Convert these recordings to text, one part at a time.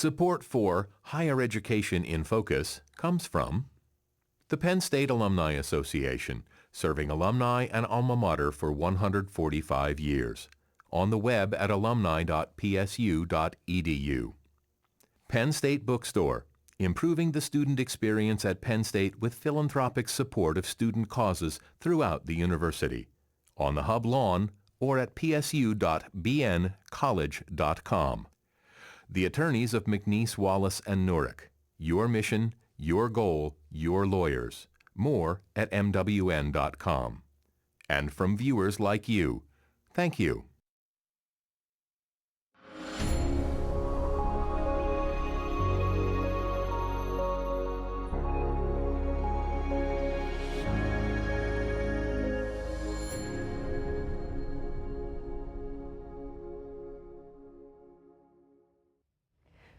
Support for Higher Education in Focus comes from the Penn State Alumni Association, serving alumni and alma mater for 145 years. On the web at alumni.psu.edu. Penn State Bookstore, improving the student experience at Penn State with philanthropic support of student causes throughout the university. On the Hub lawn or at psu.bncollege.com. The attorneys of McNeese, Wallace, and Nurek. Your mission, your goal, your lawyers. More at mwn.com. And from viewers like you, thank you.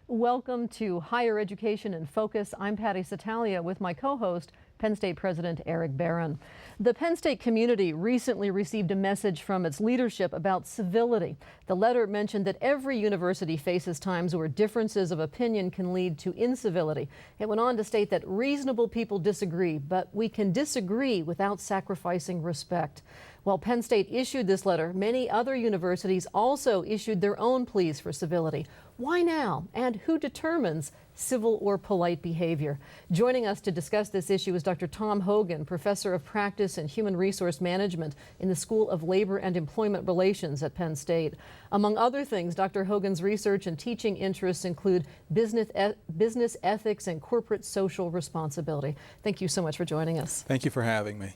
Welcome to Higher Education in Focus. I'm Patty Satalia with my co-host, Penn State President Eric Barron. The Penn State community recently received a message from its leadership about civility. The letter mentioned that every university faces times where differences of opinion can lead to incivility. It went on to state that reasonable people disagree, but we can disagree without sacrificing respect. While Penn State issued this letter, many other universities also issued their own pleas for civility. Why now? And who determines civil or polite behavior? Joining us to discuss this issue is Dr. Tom Hogan, Professor of Practice and Human Resource Management in the School of Labor and Employment Relations at Penn State. Among other things, Dr. Hogan's research and teaching interests include business ethics and corporate social responsibility. Thank you so much for joining us. Thank you for having me.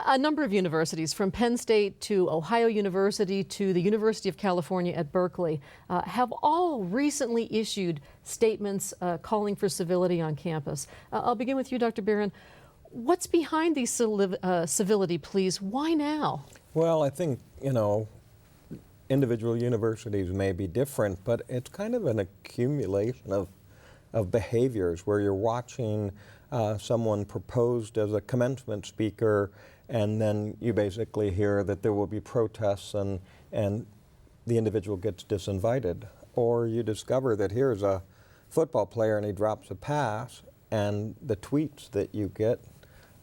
A number of universities, from Penn State to Ohio University to the University of California at Berkeley, have all recently issued statements calling for civility on campus. I'll begin with you, Dr. Barron. What's behind these civility pleas? Why now? Well, I think, individual universities may be different, but it's kind of an accumulation of behaviors where you're watching someone proposed as a commencement speaker, and then you basically hear that there will be protests and the individual gets disinvited. Or you discover that here's a football player and he drops a pass, and the tweets that you get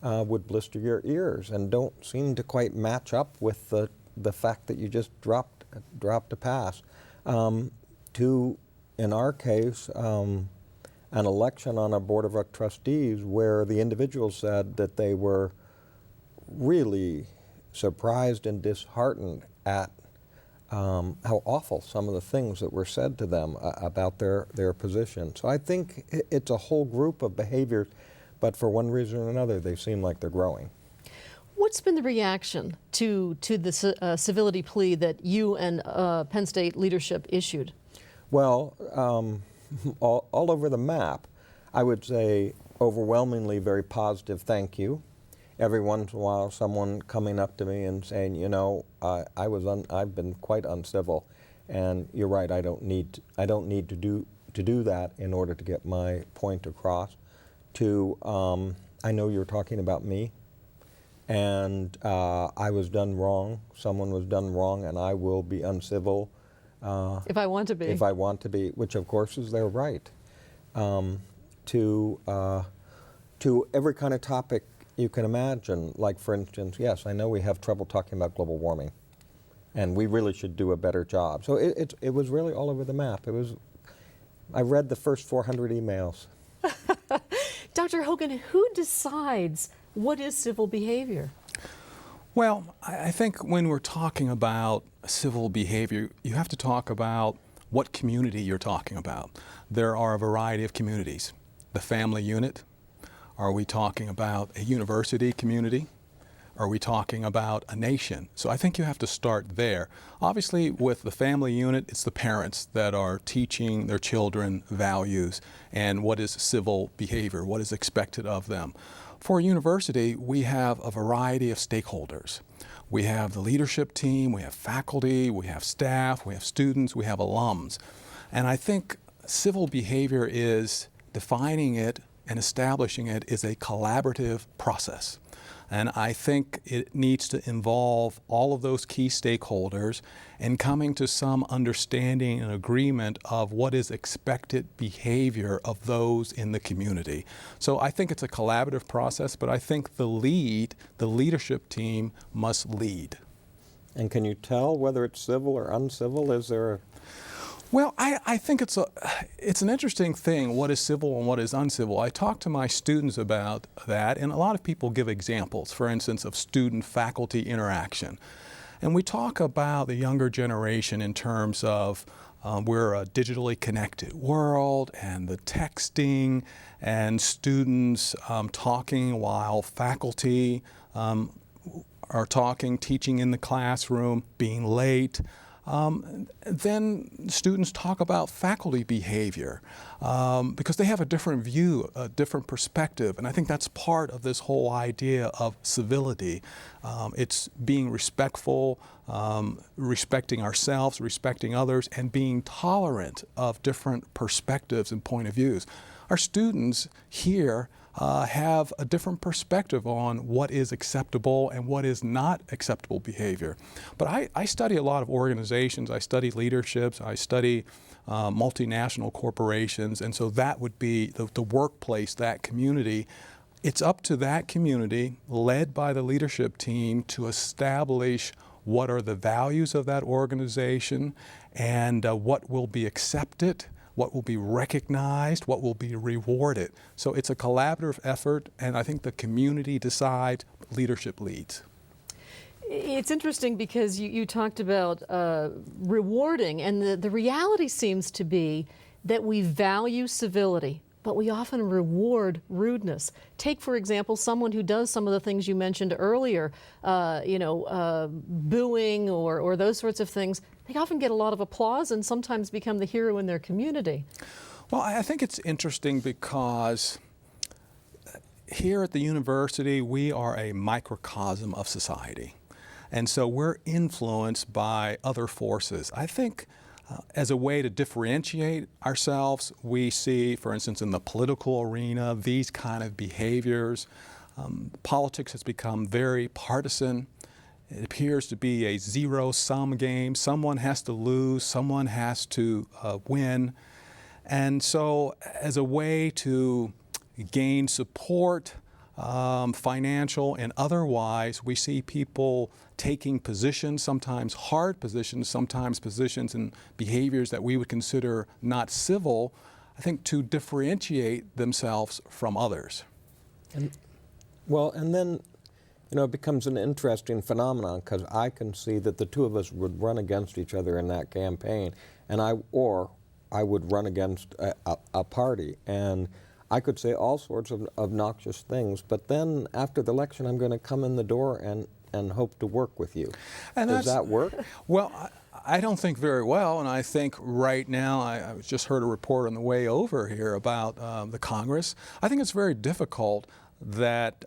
would blister your ears and don't seem to quite match up with the fact that you just dropped a pass. In our case, an election on a board of trustees where the individual said that they were really surprised and disheartened at how awful some of the things that were said to them about their position. So I think it's a whole group of behaviors, but for one reason or another, they seem like they're growing. What's been the reaction to the civility plea that you and Penn State leadership issued? Well, all over the map, I would say overwhelmingly very positive thank you. Every once in a while, someone coming up to me and saying, I've been quite uncivil, and you're right, I don't need to do that in order to get my point across. I know you're talking about me, and I was done wrong. Someone was done wrong, and I will be uncivil. If I want to be. If I want to be, which of course is their right. To every kind of topic you can imagine, like for instance, yes, I know we have trouble talking about global warming, and we really should do a better job. So it was really all over the map. I read the first 400 emails. Dr. Hogan, who decides what is civil behavior? Well, I think when we're talking about civil behavior, you have to talk about what community you're talking about. There are a variety of communities. The family unit. Are we talking about a university community? Are we talking about a nation? So I think you have to start there. Obviously, with the family unit, it's the parents that are teaching their children values and what is civil behavior, what is expected of them. For a university, we have a variety of stakeholders. We have the leadership team, we have faculty, we have staff, we have students, we have alums. And I think civil behavior is defining it and establishing it is a collaborative process. And I think it needs to involve all of those key stakeholders in coming to some understanding and agreement of what is expected behavior of those in the community. So I think it's a collaborative process, but I think the leadership team must lead. And can you tell whether it's civil or uncivil? Is there a... Well, I think it's an interesting thing, what is civil and what is uncivil. I talk to my students about that, and a lot of people give examples, for instance, of student-faculty interaction. And we talk about the younger generation in terms of we're a digitally connected world, and the texting, and students talking while faculty are talking, teaching in the classroom, being late. Then students talk about faculty behavior because they have a different view, a different perspective, and I think that's part of this whole idea of civility. It's being respectful, respecting ourselves, respecting others, and being tolerant of different perspectives and point of views. Our students here have a different perspective on what is acceptable and what is not acceptable behavior. But I study a lot of organizations, I study leaderships, I study multinational corporations, and so that would be the workplace, that community. It's up to that community, led by the leadership team, to establish what are the values of that organization and what will be accepted, what will be recognized, what will be rewarded. So it's a collaborative effort, and I think the community decides, leadership leads. It's interesting because you talked about rewarding, and the reality seems to be that we value civility, but we often reward rudeness. Take, for example, someone who does some of the things you mentioned earlier, booing or those sorts of things. They often get a lot of applause and sometimes become the hero in their community. Well, I think it's interesting because here at the university, we are a microcosm of society. And so we're influenced by other forces. I think as a way to differentiate ourselves, we see, for instance, in the political arena, these kind of behaviors. Politics has become very partisan. It appears to be a zero-sum game. Someone has to lose, someone has to win. And so as a way to gain support, financial and otherwise, we see people taking positions, sometimes hard positions, sometimes positions and behaviors that we would consider not civil, I think, to differentiate themselves from others. And then, it becomes an interesting phenomenon because I can see that the two of us would run against each other in that campaign, and I would run against a party, and I could say all sorts of obnoxious things, but then after the election I'm going to come in the door and hope to work with you. And does that work? Well, I don't think very well, and I think right now, I just heard a report on the way over here about the Congress. I think it's very difficult that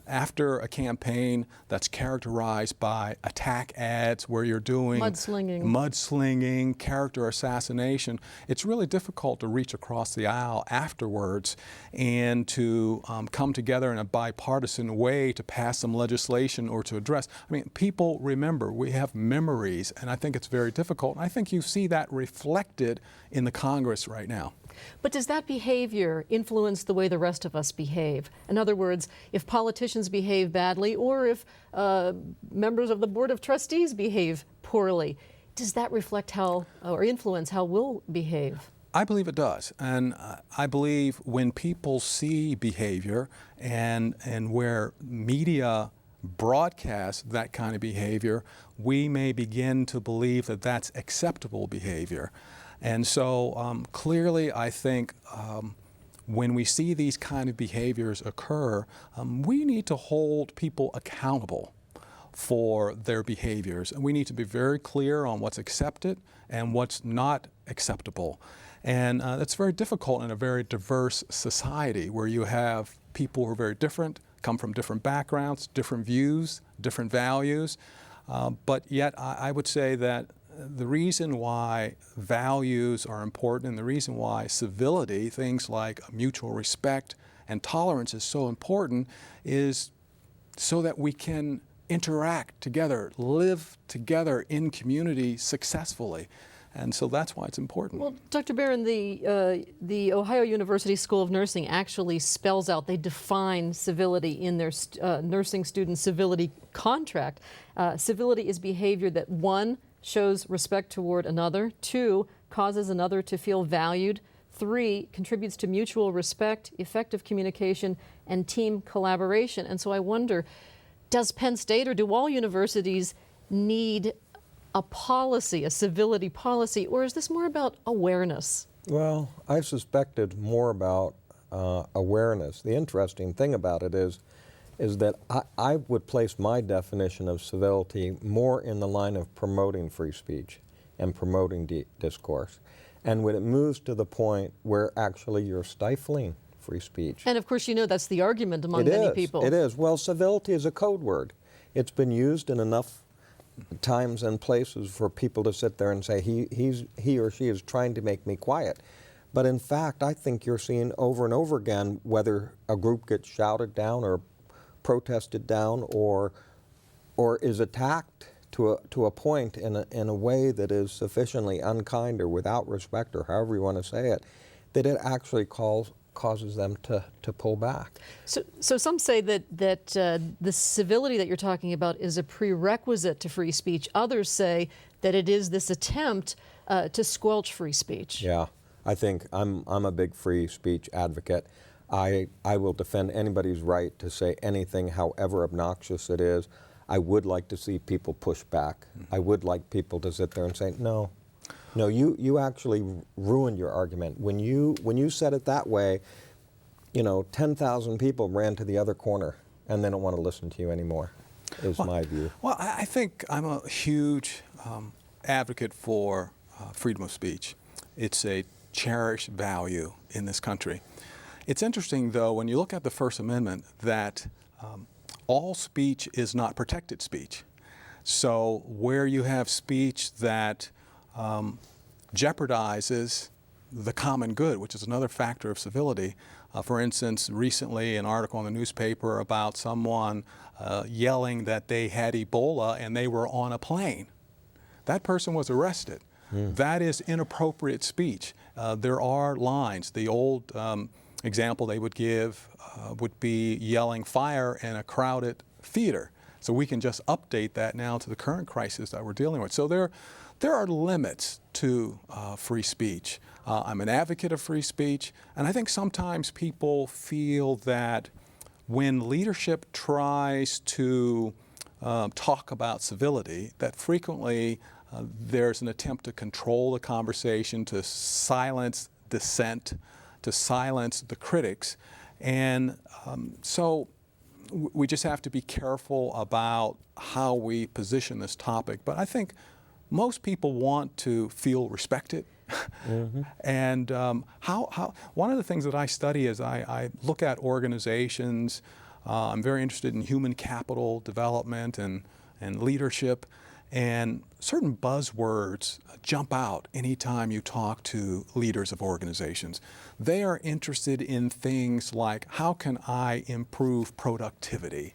after a campaign that's characterized by attack ads where you're doing mudslinging, character assassination, it's really difficult to reach across the aisle afterwards and to come together in a bipartisan way to pass some legislation or to address. I mean, people remember, we have memories, and I think it's very difficult. And I think you see that reflected in the Congress right now. But does that behavior influence the way the rest of us behave? In other words, if politicians behave badly or if members of the Board of Trustees behave poorly, does that reflect how or influence how we'll behave? I believe it does. And I believe when people see behavior and where media broadcasts that kind of behavior, we may begin to believe that that's acceptable behavior. And so clearly, I think when we see these kind of behaviors occur, we need to hold people accountable for their behaviors. And we need to be very clear on what's accepted and what's not acceptable. And that's very difficult in a very diverse society where you have people who are very different, come from different backgrounds, different views, different values. But yet I would say that the reason why values are important and the reason why civility, things like mutual respect and tolerance is so important is so that we can interact together, live together in community successfully. And so that's why it's important. Well, Dr. Barron, the Ohio University School of Nursing actually spells out, they define civility in their nursing student civility contract. Civility is behavior that, 1, shows respect toward another, 2, causes another to feel valued, 3, contributes to mutual respect, effective communication, and team collaboration. And so I wonder, does Penn State or do all universities need a policy, a civility policy, or is this more about awareness? Well, I suspected more about awareness. The interesting thing about it is that I would place my definition of civility more in the line of promoting free speech and promoting discourse. And when it moves to the point where actually you're stifling free speech. And of course, you know, that's the argument among many people. It is. Well, civility is a code word. It's been used in enough times and places for people to sit there and say, he or she is trying to make me quiet. But in fact, I think you're seeing over and over again, whether a group gets shouted down or protested down or is attacked to a point in a way that is sufficiently unkind or without respect or however you want to say it, that it actually causes them to pull back. So some say that the civility that you're talking about is a prerequisite to free speech. Others say that it is this attempt to squelch free speech. Yeah, I think I'm a big free speech advocate. I will defend anybody's right to say anything, however obnoxious it is. I would like to see people push back. I would like people to sit there and say, no, you actually ruined your argument. When you said it that way, 10,000 people ran to the other corner and they don't want to listen to you anymore, is my view. Well, I think I'm a huge advocate for freedom of speech. It's a cherished value in this country. It's interesting, though, when you look at the First Amendment, that all speech is not protected speech. So where you have speech that jeopardizes the common good, which is another factor of civility. For instance, recently an article in the newspaper about someone yelling that they had Ebola and they were on a plane. That person was arrested. That is inappropriate speech. There are lines. The old example they would give would be yelling fire in a crowded theater. So we can just update that now to the current crisis that we're dealing with. So there are limits to free speech. I'm an advocate of free speech, and I think sometimes people feel that when leadership tries to talk about civility, that frequently there's an attempt to control the conversation, to silence dissent, to silence the critics. And so we just have to be careful about how we position this topic. But I think most people want to feel respected. And one of the things that I study is I look at organizations. I'm very interested in human capital development and leadership. And certain buzzwords jump out anytime you talk to leaders of organizations. They are interested in things like, how can I improve productivity?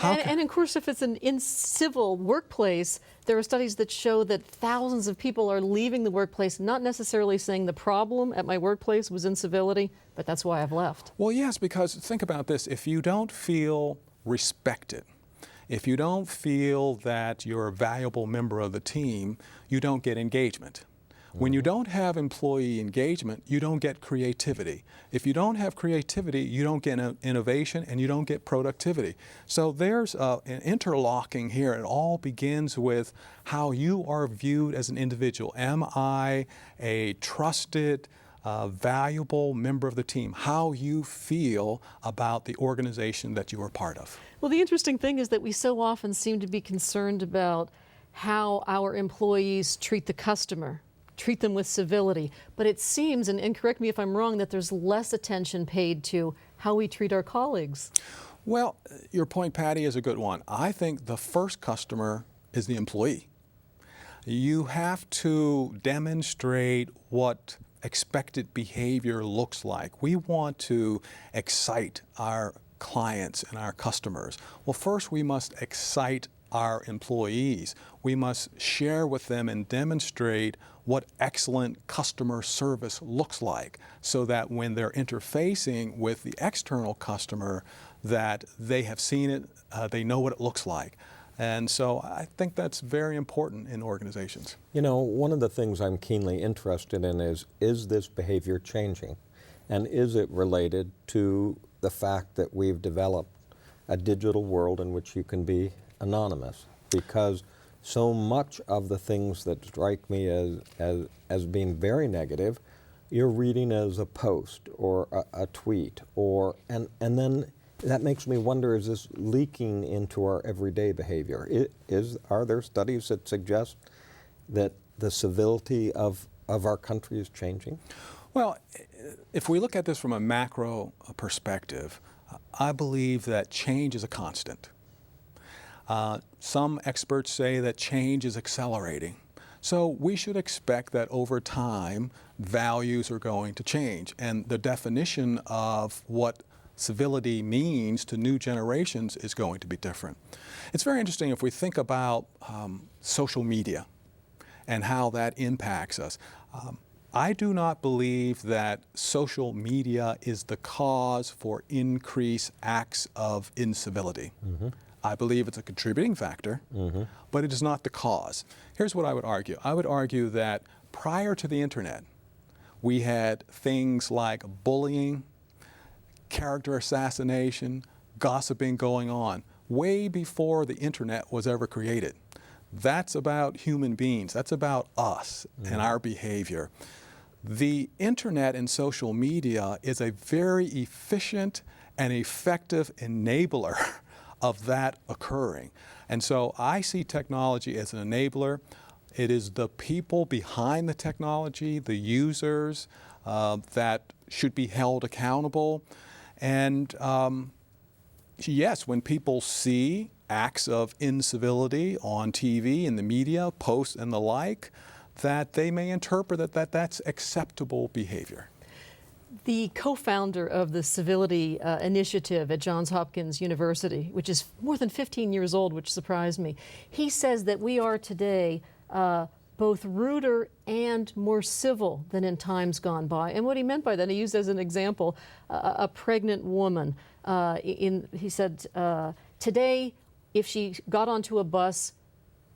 And of course, if it's an in-civil workplace, there are studies that show that thousands of people are leaving the workplace, not necessarily saying the problem at my workplace was incivility, but that's why I've left. Well, yes, because think about this. If you don't feel respected, if you don't feel that you're a valuable member of the team, you don't get engagement. When you don't have employee engagement, you don't get creativity. If you don't have creativity, you don't get innovation and you don't get productivity. So there's an interlocking here. It all begins with how you are viewed as an individual. Am I a trusted, valuable member of the team? How you feel about the organization that you are part of. Well, the interesting thing is that we so often seem to be concerned about how our employees treat the customer, treat them with civility. But it seems, and correct me if I'm wrong, that there's less attention paid to how we treat our colleagues. Well, your point, Patty, is a good one. I think the first customer is the employee. You have to demonstrate what expected behavior looks like. We want to excite our clients and our customers? Well, first we must excite our employees. We must share with them and demonstrate what excellent customer service looks like, so that when they're interfacing with the external customer, that they have seen it, they know what it looks like. And so I think that's very important in organizations. You know, one of the things I'm keenly interested in is this behavior changing? And is it related to the fact that we've developed a digital world in which you can be anonymous? Because so much of the things that strike me as being very negative, you're reading as a post or a tweet, and then that makes me wonder, is this leaking into our everyday behavior? Are there studies that suggest that the civility of our country is changing? Well, if we look at this from a macro perspective, I believe that change is a constant. Some experts say that change is accelerating. So we should expect that over time, values are going to change. And the definition of what civility means to new generations is going to be different. It's very interesting if we think about social media and how that impacts us. I do not believe that social media is the cause for increased acts of incivility. Mm-hmm. I believe it's a contributing factor, but it is not the cause. Here's what I would argue. I would argue that prior to the internet, we had things like bullying, character assassination, gossiping going on, way before the internet was ever created. That's about human beings. That's about us and our behavior. The internet and social media is a very efficient and effective enabler of that occurring. And so I see technology as an enabler. It is the people behind the technology, the users, that should be held accountable. And yes, when people see acts of incivility on TV, in the media, posts and the like, that they may interpret that that's acceptable behavior. The co-founder of the Civility initiative at Johns Hopkins University, which is more than 15 years old, which surprised me, he says that we are today both ruder and more civil than in times gone by. And what he meant by that, he used as an example a pregnant woman. He said, today, if she got onto a bus,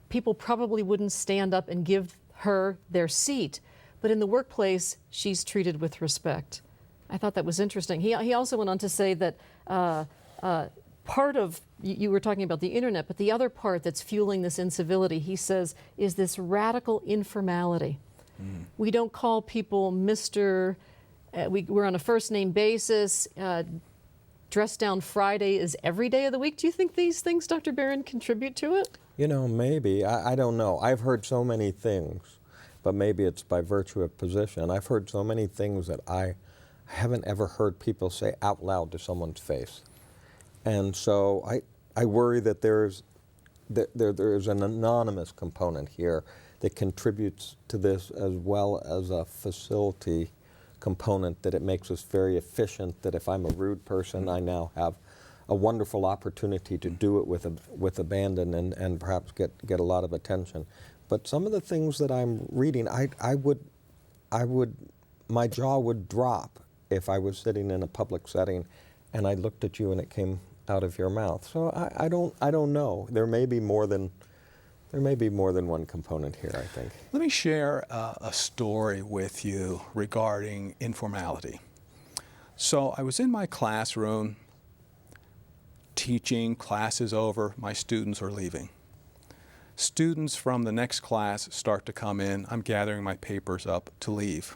people probably wouldn't stand up and give her their seat. But in the workplace, she's treated with respect. I thought that was interesting. He also went on to say that part of, you were talking about the internet, but the other part that's fueling this incivility, he says, is this radical informality. We don't call people Mr. We're on a first name basis. Dress down Friday is every day of the week. Do you think these things, Dr. Barron, contribute to it? You know, maybe. I don't know. I've heard so many things, but maybe it's by virtue of position. I've heard so many things that I haven't ever heard people say out loud to someone's face. And so I worry that there's an anonymous component here that contributes to this, as well as a facility component, that it makes us very efficient, that if I'm a rude person, I now have a wonderful opportunity to do it with abandon and perhaps get a lot of attention. But some of the things that I'm reading, my jaw would drop if I was sitting in a public setting and I looked at you and it came out of your mouth. So I don't know. There may be more than one component here, I think. Let me share a story with you regarding informality. So I was in my classroom teaching, class is over, my students are leaving. Students from the next class start to come in. I'm gathering my papers up to leave.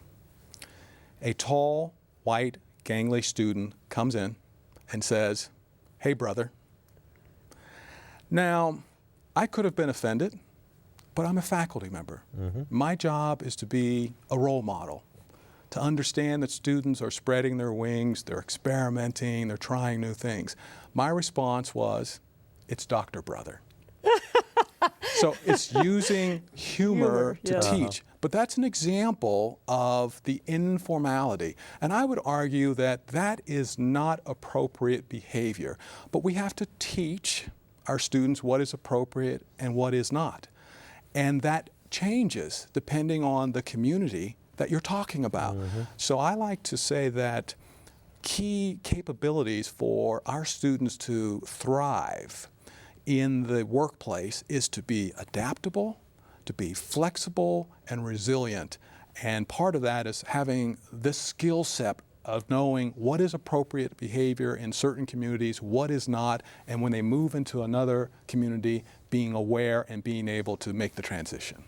A tall, white, gangly student comes in and says, "Hey, brother." Now, I could have been offended, but I'm a faculty member. My job is to be a role model, to understand that students are spreading their wings, they're experimenting, they're trying new things. My response was, "It's Dr. Brother." So it's using humor to yeah. teach. But that's an example of the informality. And I would argue that that is not appropriate behavior. But we have to teach our students what is appropriate and what is not. And that changes depending on the community that you're talking about. So I like to say that key capabilities for our students to thrive in the workplace is to be adaptable, to be flexible and resilient. And part of that is having this skill set of knowing what is appropriate behavior in certain communities, what is not, and when they move into another community, being aware and being able to make the transition.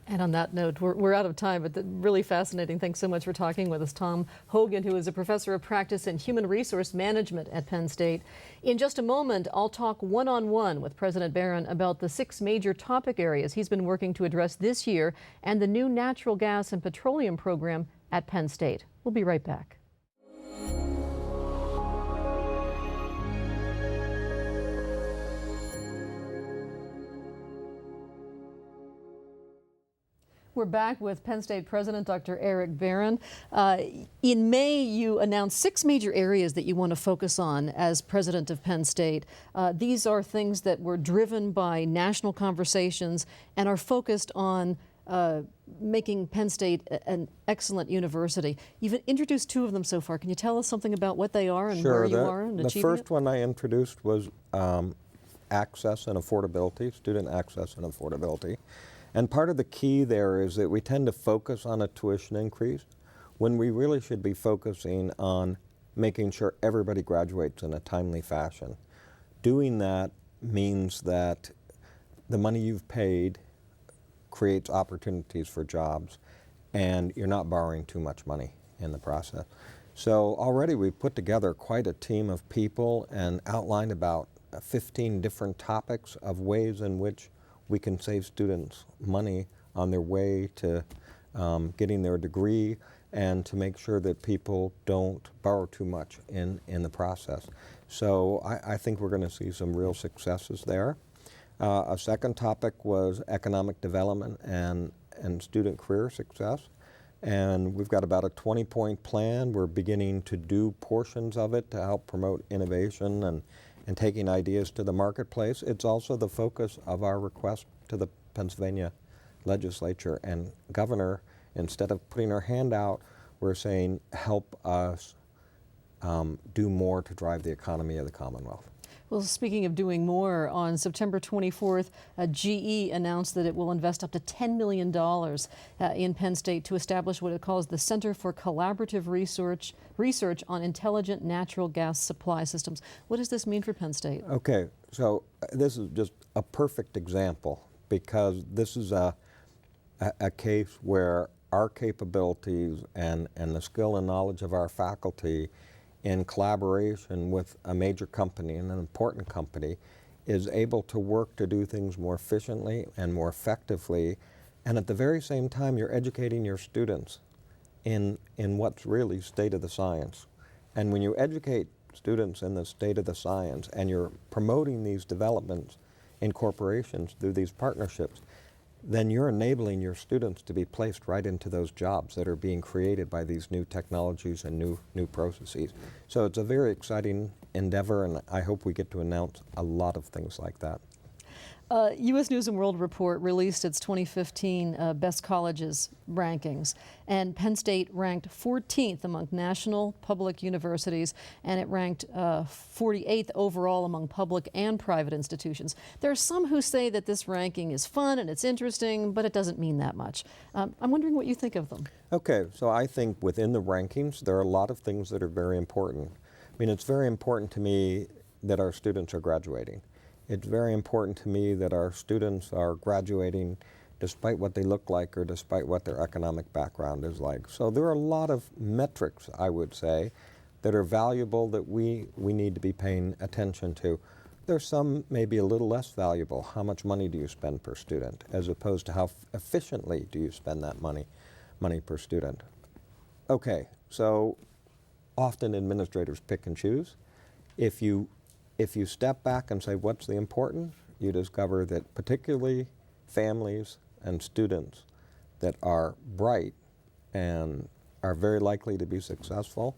And on that note, we're out of time, but really fascinating. Thanks so much for talking with us, Tom Hogan, who is a professor of practice in human resource management at Penn State. In just a moment, I'll talk one-on-one with President Barron about the 6 major topic areas he's been working to address this year and the new natural gas and petroleum program at Penn State. We'll be right back. We're back with Penn State President Dr. Eric Barron. In May, you announced 6 major areas that you want to focus on as president of Penn State. These are things that were driven by national conversations and are focused on making Penn State an excellent university. You've introduced 2 of them so far. Can you tell us something about what they are and where you are in achieving it? The first one I introduced was access and affordability, student access and affordability. And part of the key there is that we tend to focus on a tuition increase when we really should be focusing on making sure everybody graduates in a timely fashion. Doing that means that the money you've paid creates opportunities for jobs, and you're not borrowing too much money in the process. So already we've put together quite a team of people and outlined about 15 different topics of ways in which we can save students money on their way to getting their degree and to make sure that people don't borrow too much in the process. So I think we're going to see some real successes there. A second topic was economic development and student career success. And we've got about a 20-point plan. We're beginning to do portions of it to help promote innovation and taking ideas to the marketplace. It's also the focus of our request to the Pennsylvania legislature and governor. Instead of putting our hand out, we're saying, help us do more to drive the economy of the Commonwealth. Well, speaking of doing more, on September 24th, GE announced that it will invest up to $10 million in Penn State to establish what it calls the Center for Collaborative Research on Intelligent Natural Gas Supply Systems. What does this mean for Penn State? Okay, so this is just a perfect example because this is a case where our capabilities and the skill and knowledge of our faculty in collaboration with a major company and an important company is able to work to do things more efficiently and more effectively, and at the very same time you're educating your students in what's really state of the science. And when you educate students in the state of the science and you're promoting these developments in corporations through these partnerships, then you're enabling your students to be placed right into those jobs that are being created by these new technologies and new processes. So it's a very exciting endeavor, and I hope we get to announce a lot of things like that. U.S. News & World Report released its 2015 Best Colleges rankings, and Penn State ranked 14th among national public universities, and it ranked 48th overall among public and private institutions. There are some who say that this ranking is fun and it's interesting, but it doesn't mean that much. I'm wondering what you think of them. Okay, so I think within the rankings, there are a lot of things that are very important. I mean, it's very important to me that our students are graduating. It's very important to me that our students are graduating despite what they look like or despite what their economic background is like. So there are a lot of metrics, I would say, that are valuable that we need to be paying attention to. There's some maybe a little less valuable. How much money do you spend per student, as opposed to how efficiently do you spend that money per student? Okay, so often administrators pick and choose. If you step back and say, what's the important, you discover that particularly families and students that are bright and are very likely to be successful,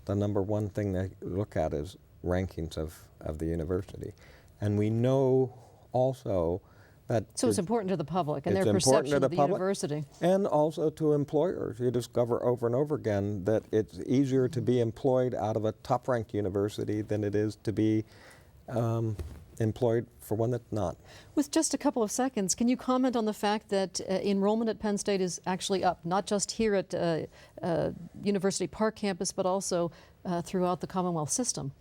the number one thing they look at is rankings of the university. And we know also that So it's important to the public and their perception of the university. And also to employers. You discover over and over again that it's easier to be employed out of a top-ranked university than it is to be employed for one that's not. With just a couple of seconds, can you comment on the fact that enrollment at Penn State is actually up, not just here at University Park campus, but also throughout the Commonwealth system?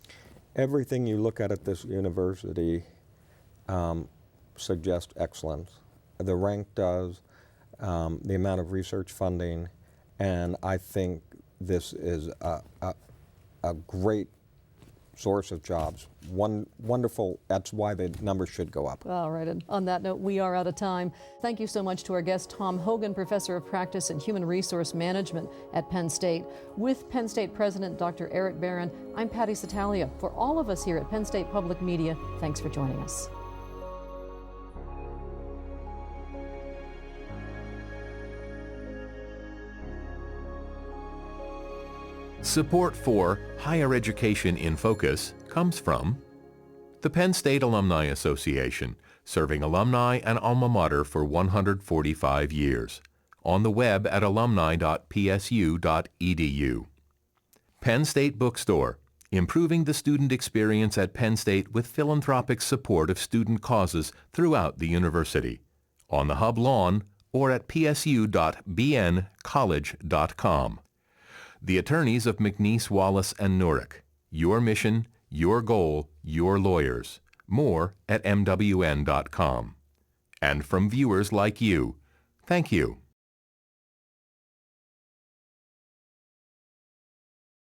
Everything you look at this university suggests excellence. The rank does, the amount of research funding, and I think this is a great source of jobs. Wonderful, that's why the numbers should go up. All right, and on that note, we are out of time. Thank you so much to our guest, Tom Hogan, Professor of Practice and Human Resource Management at Penn State. With Penn State President Dr. Eric Barron, I'm Patty Satalia. For all of us here at Penn State Public Media, thanks for joining us. Support for Higher Education in Focus comes from the Penn State Alumni Association, serving alumni and alma mater for 145 years. On the web at alumni.psu.edu. Penn State Bookstore, improving the student experience at Penn State with philanthropic support of student causes throughout the university. On the Hub lawn or at psu.bncollege.com. The attorneys of McNeese, Wallace, and Nurek. Your mission, your goal, your lawyers. More at mwn.com. And from viewers like you, thank you.